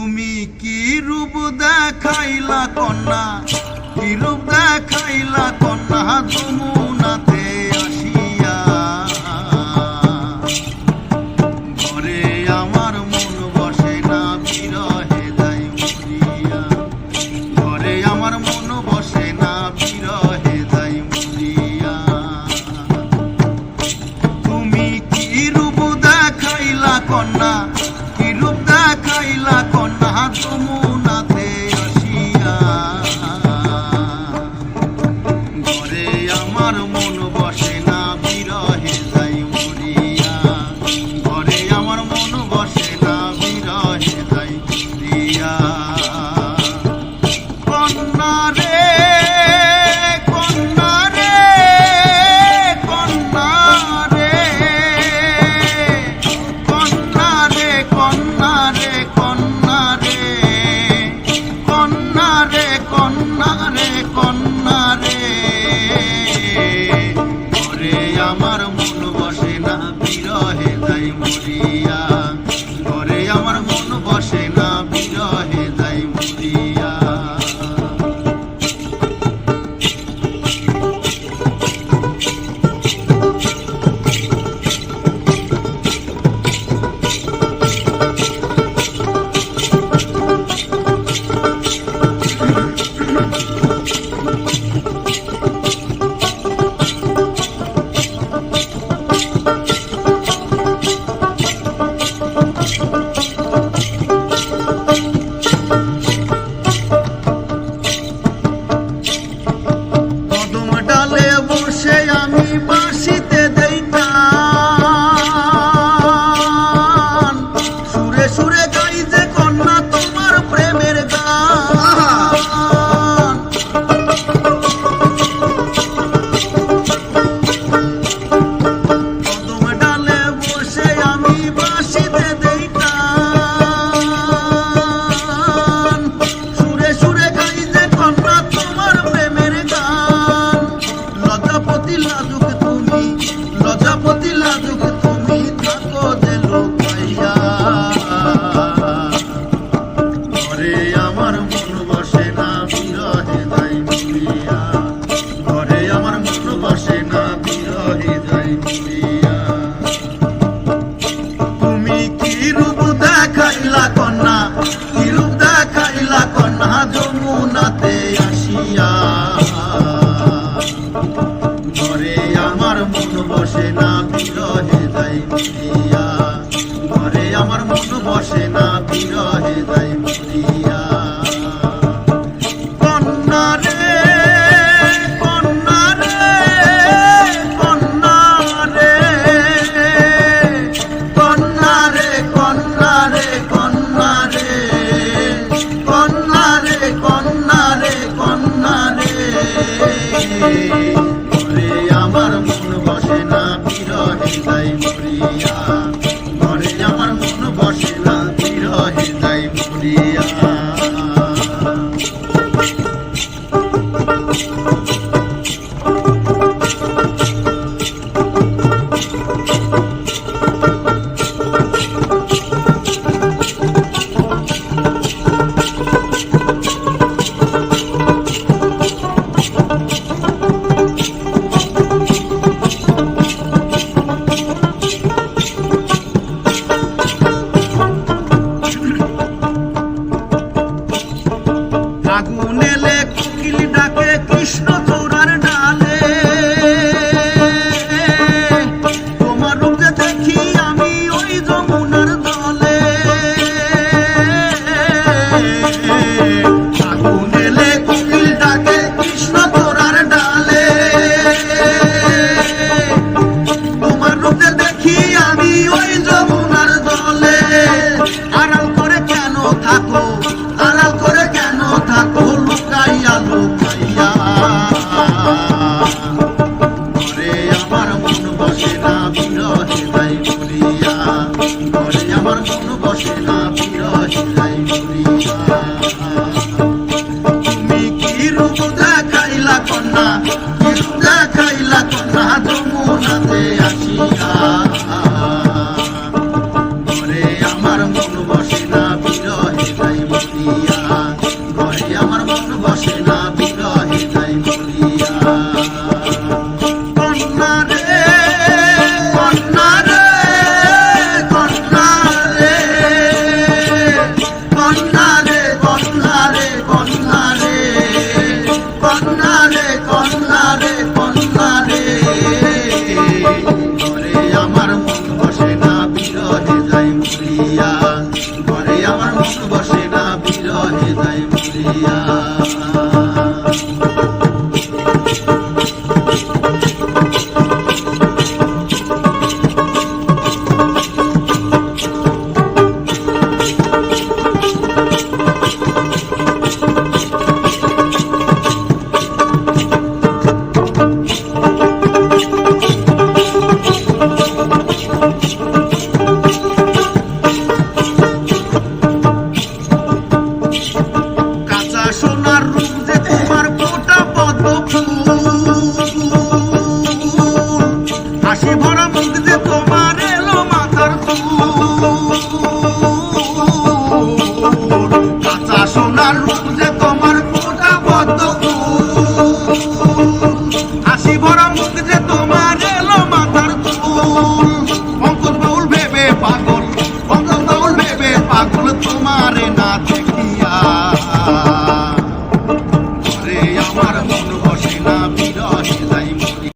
তুমি কি রূপ দেখাইলা কন্যা, কি রূপ দেখাইলা কন্যা যমুনাতে আসিয়া। ঘরে আমার মন বসে না বিরহে যাই মরিয়া, ঘরে আমার মন বসে না বিরহে যাই মরিয়া। তুমি কি রূপ দেখাইলা কন্যা, কি রূপ দেখাইলা কন্যা যমুনাতে আসিয়া। ঘরে আমার মন বসে না বিরহে যাই মরিয়া, ঘরে আমার মন বসে না বিরহে যাই মরিয়া। কন্যা রে কন্যা রে কন্যা রে কন্যা রে কন্যা রে কন্যা রে কন্যা রে কন্যা রে কন্যা রে। ঘরে আমার মন বসে না বিরহে যাই মরিয়া, ঘরে আমার মন বসে না বিরহে যাই মরিয়া। কদম ডালে বসে আমি বাঁশিতে দেই টান, সুরে সুরে গাই যে কন্যা তোমার প্রেমের গান। কদম ডালে বসে আমি বাঁশিতে দেই টান, সুরে সুরে গাই যে কন্যা তোমার প্রেমের গান। লজ্জাপতি লাজুক তুমি, লজ্জাপতি লাজুক তুমি থাকো যে লোকাইয়া। ঘরে আমার মন বসে না বিরহে যাই মরিয়া, ঘরে আমার মন বসে না বিরহে যাই মরিয়া। তুমি কি রূপ দেখাইলা কন্যা, কি রূপ দেখাইলা কন্যা যমুনাতে আসিয়া। ঘরে আমার মন বসে না বিরহে যাই মরিয়া, ঘরে আমার মন বসে না বিরহে যাই মরিয়া। কন্যা রে কন্যা রে কন্যা রে কন্যা রে কন্যা রে কন্যা রে কন্যা রে কন্যা রে কন্যা রে। ঘরে আমার মন বসে না বিরহে যাই মরিয়া, ঘরে আমার মন বসে না বিরহে যাই মরিয়া। মন বসে না বিরহে যাই মরিয়া। সোনার রূপ যে তোমার ফোটা পদ্ম ফুল, হাসি ভরা